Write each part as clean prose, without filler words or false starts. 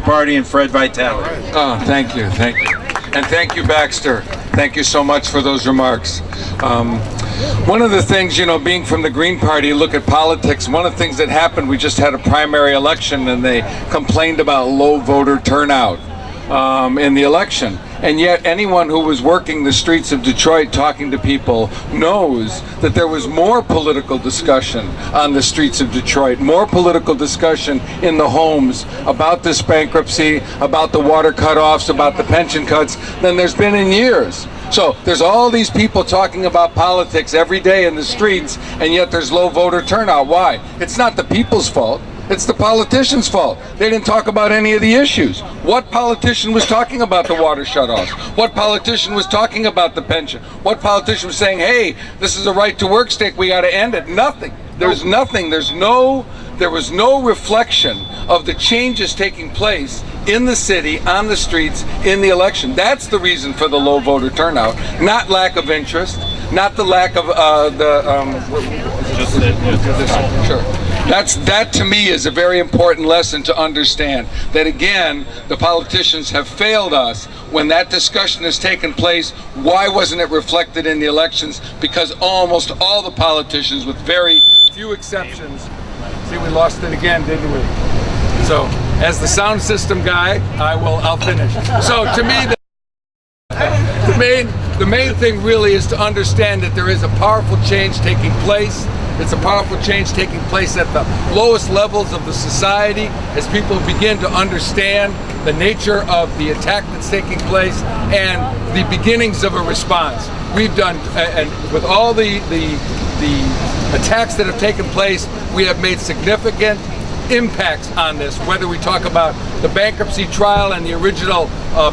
Party and Fred Vitale. Oh, thank you, and thank you, Baxter. Thank you so much for those remarks. One of the things, you know, being from the Green Party, look at politics, one of the things that happened, we just had a primary election and they complained about low voter turnout in the election. And yet anyone who was working the streets of Detroit talking to people knows that there was more political discussion on the streets of Detroit, more political discussion in the homes about this bankruptcy, about the water cutoffs, about the pension cuts than there's been in years. So there's all these people talking about politics every day in the streets, and yet there's low voter turnout. Why? It's not the people's fault. It's the politicians' fault. They didn't talk about any of the issues. What politician was talking about the water shutoffs? What politician was talking about the pension? What politician was saying, hey, this is a right to work state, we got to end it? Nothing. There's nothing. There was no reflection of the changes taking place in the city, on the streets, in the election. That's the reason for the low voter turnout, not lack of interest, not the lack of Sure. That to me is a very important lesson to understand, that again, the politicians have failed us when that discussion has taken place. Why wasn't it reflected in the elections? Because almost all the politicians, with very few exceptions, see, we lost it again, didn't we? So, as the sound system guy, I'll finish. So to me, the main thing really is to understand that there is a powerful change taking place. It's a powerful change taking place at the lowest levels of the society as people begin to understand the nature of the attack that's taking place and the beginnings of a response. We've done, and with all the attacks that have taken place, we have made significant impacts on this, whether we talk about the bankruptcy trial and the original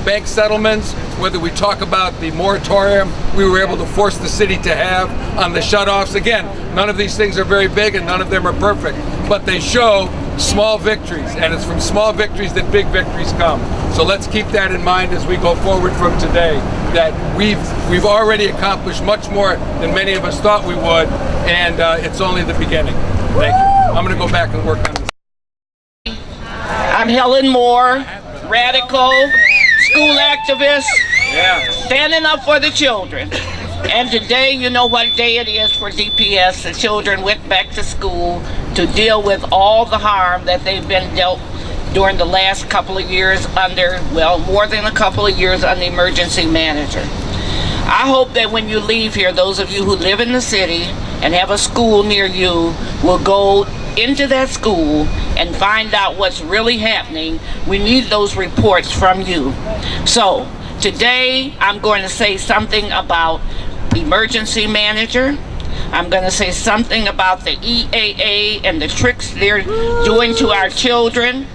bank settlements, whether we talk about the moratorium we were able to force the city to have on the shutoffs. Again, none of these things are very big and none of them are perfect, but they show small victories, and it's from small victories that big victories come. So let's keep that in mind as we go forward from today, that we've already accomplished much more than many of us thought we would, and it's only the beginning. Thank you. I'm going to go back and work on this. I'm Helen Moore, radical, school activist, standing up for the children. And today, you know what day it is for DPS. The children went back to school to deal with all the harm that they've been dealt during the last couple of years under, well, more than a couple of years under emergency manager. I hope that when you leave here, those of you who live in the city and have a school near you will go into that school and find out what's really happening. We need those reports from you. So today I'm going to say something about emergency manager. I'm going to say something about the EAA and the tricks they're doing to our children.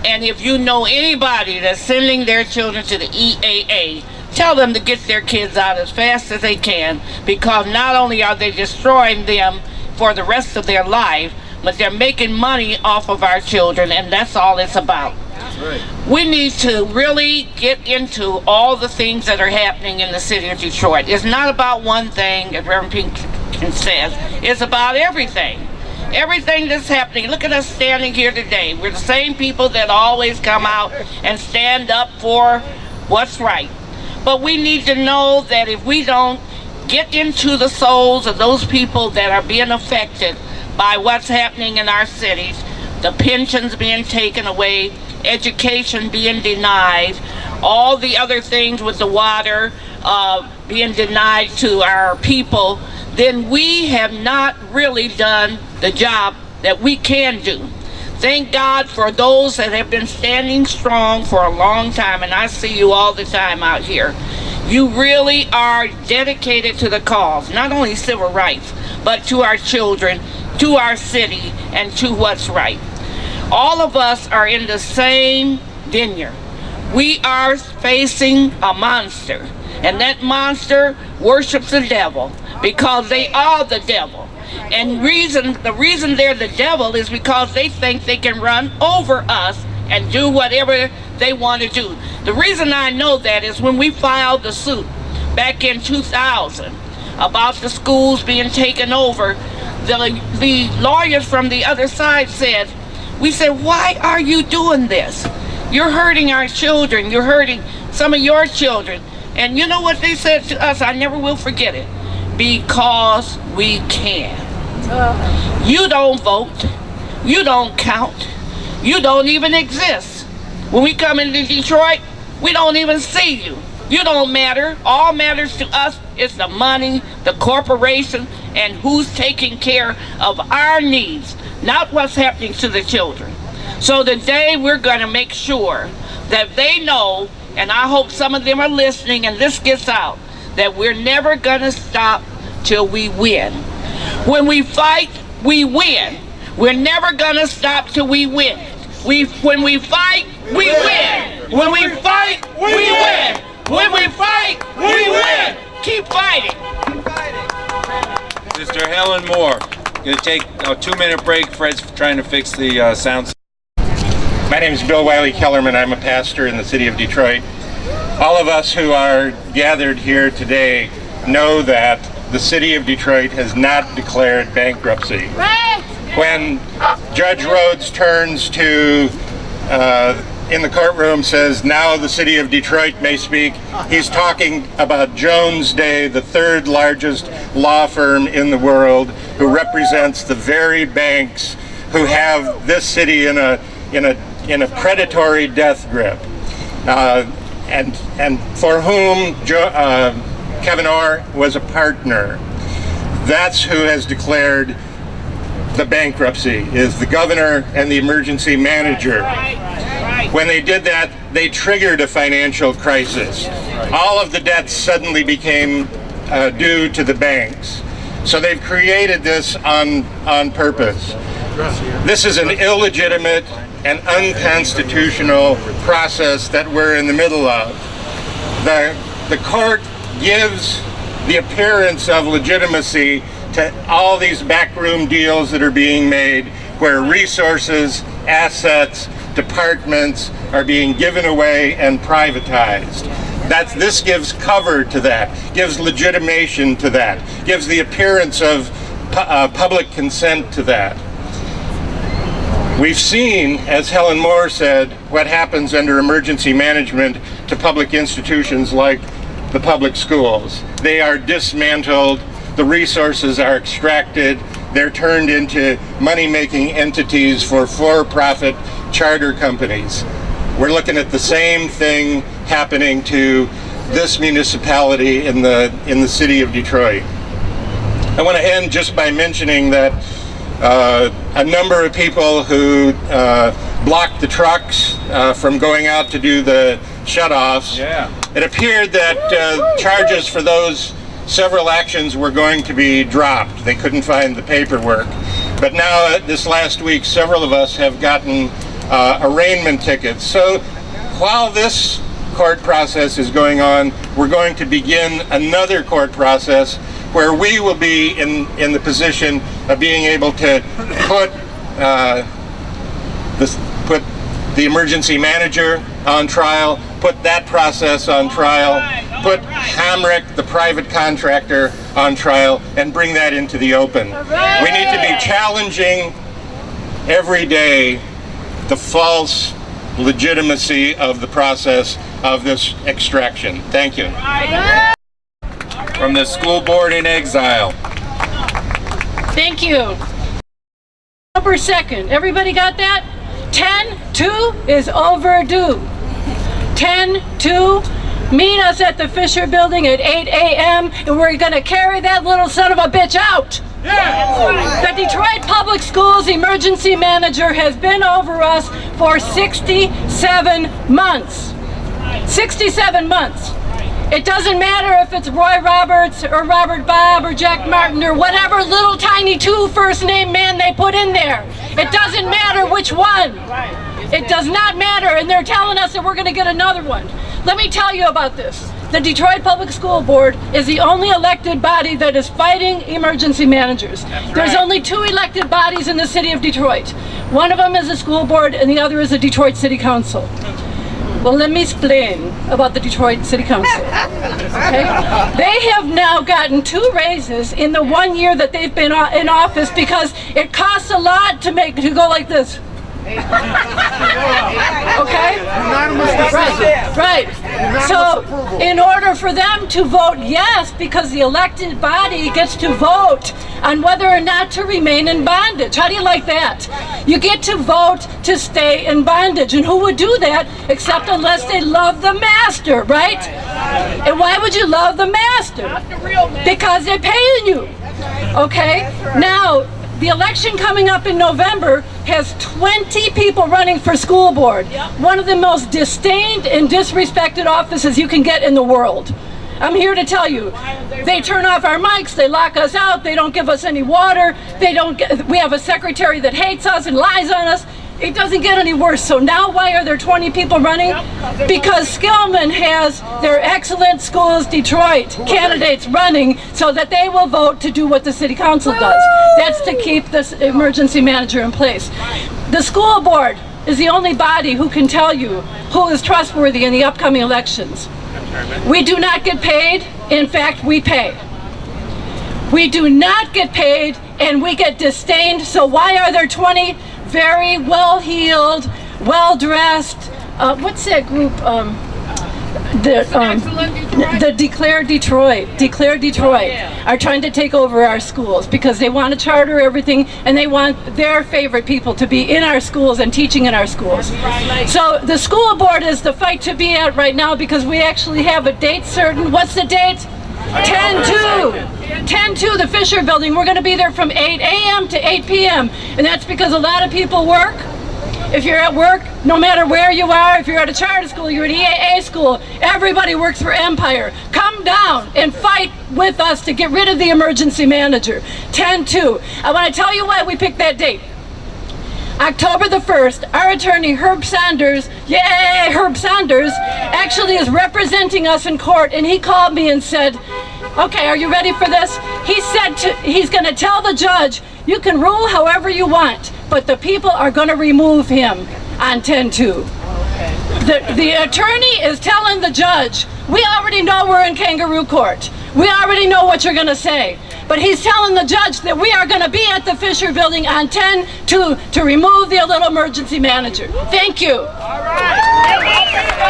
And if you know anybody that's sending their children to the EAA, tell them to get their kids out as fast as they can, because not only are they destroying them for the rest of their life, but they're making money off of our children, and that's all it's about. Right. We need to really get into all the things that are happening in the city of Detroit. It's not about one thing, as Reverend Pinkerton says. It's about everything. Everything that's happening. Look at us standing here today. We're the same people that always come out and stand up for what's right. But we need to know that if we don't get into the souls of those people that are being affected by what's happening in our cities, the pensions being taken away, education being denied, all the other things with the water being denied to our people, then we have not really done the job that we can do. Thank God for those that have been standing strong for a long time, and I see you all the time out here. You really are dedicated to the cause, not only civil rights, but to our children, to our city, and to what's right. All of us are in the same vineyard. We are facing a monster, and that monster worships the devil because they are the devil. And the reason they're the devil is because they think they can run over us and do whatever they want to do. The reason I know that is when we filed the suit back in 2000 about the schools being taken over, the lawyers from the other side said, we said, why are you doing this? You're hurting our children. You're hurting some of your children. And you know what they said to us? I never will forget it. Because we can. You don't vote. You don't count. You don't even exist. When we come into Detroit, we don't even see you. You don't matter. All matters to us is the money, the corporation, and who's taking care of our needs, not what's happening to the children. So today we're going to make sure that they know, and I hope some of them are listening and this gets out, that we're never going to stop till we win. When we fight, we win. We're never going to stop till we win. When we fight, we win. When we fight, we win. When we fight, we win. Keep fighting. Mr. Helen Moore, going to take a 2-minute break. Fred's trying to fix the sound. My name is Bill Wiley Kellerman. I'm a pastor in the city of Detroit. All of us who are gathered here today know that the city of Detroit has not declared bankruptcy. When Judge Rhodes turns to in the courtroom says, now the city of Detroit may speak, he's talking about Jones Day, the 3rd largest law firm in the world, who represents the very banks who have this city in a predatory death grip, and for whom Kevin Orr was a partner. That's who has declared the bankruptcy, is the governor and the emergency manager. When they did that, they triggered a financial crisis. All of the debts suddenly became due to the banks. So they've created this on purpose. This is an illegitimate and unconstitutional process that we're in the middle of. The court gives the appearance of legitimacy to all these backroom deals that are being made, where resources, assets, departments are being given away and privatized. This gives cover to that, gives legitimation to that, gives the appearance of public consent to that. We've seen, as Helen Moore said, what happens under emergency management to public institutions like the public schools. They are dismantled, the resources are extracted, they're turned into money-making entities for-profit charter companies. We're looking at the same thing happening to this municipality in the city of Detroit. I want to end just by mentioning that a number of people who blocked the trucks from going out to do the shutoffs. It appeared that charges for those several actions were going to be dropped. They couldn't find the paperwork. But now, this last week, several of us have gotten arraignment tickets. So while this court process is going on, we're going to begin another court process where we will be in the position of being able to put the emergency manager on trial, put that process on trial, put Hamrick, the private contractor, on trial, and bring that into the open. We need to be challenging every day the false legitimacy of the process of this extraction. Thank you. From the school board in exile. Thank you. October 2nd. Everybody got that? 10-2 is overdue. 10-2. Meet us at the Fisher Building at 8 a.m. and we're going to carry that little son of a bitch out. The Detroit Public Schools emergency manager has been over us for 67 months. 67 months. It doesn't matter if it's Roy Roberts or Robert Bob or Jack Martin or whatever little tiny 2 first name man they put in there. It doesn't matter which one. It does not matter, and they're telling us that we're going to get another one. Let me tell you about this. The Detroit Public School Board is the only elected body that is fighting emergency managers. There's only 2 elected bodies in the city of Detroit. One of them is the school board and the other is the Detroit City Council. Well, let me explain about the Detroit City Council. Okay? They have now gotten 2 raises in the 1 year that they've been in office because it costs a lot to go like this. Okay? Right. So, in order for them to vote yes, because the elected body gets to vote on whether or not to remain in bondage. How do you like that? You get to vote to stay in bondage. And who would do that except unless they love the master, right? And why would you love the master? Because they're paying you. Okay? Now, the election coming up in November has 20 people running for school board. One of the most disdained and disrespected offices you can get in the world. I'm here to tell you, they turn off our mics, they lock us out, they don't give us any water, we have a secretary that hates us and lies on us. It doesn't get any worse. So now why are there 20 people running? Because Skillman has their Excellent Schools Detroit candidates running so that they will vote to do what the city council does. That's to keep this emergency manager in place. The school board is the only body who can tell you who is trustworthy in the upcoming elections. We do not get paid. In fact, we pay. We do not get paid and we get disdained. So why are there 20 very well-heeled, well-dressed, what's that group? The Declare Detroit are trying to take over our schools because they want to charter everything and they want their favorite people to be in our schools and teaching in our schools. So the school board is the fight to be at right now because we actually have a date certain. What's the date? 10-2, the Fisher Building. We're going to be there from 8 a.m. to 8 p.m. And that's because a lot of people work. If you're at work, no matter where you are, if you're at a charter school, you're at EAA school, everybody works for Empire. Come down and fight with us to get rid of the emergency manager. 10-2. I want to tell you why we picked that date. October the 1st, our attorney Herb Saunders, yay, Herb Saunders, actually is representing us in court, and he called me and said, okay, are you ready for this? He said he's going to tell the judge, you can rule however you want, but the people are going to remove him on 10-2. The attorney is telling the judge, we already know we're in kangaroo court. We already know what you're going to say. But he's telling the judge that we are going to be at the Fisher Building on 10-2 to remove the little emergency manager. Thank you. All right.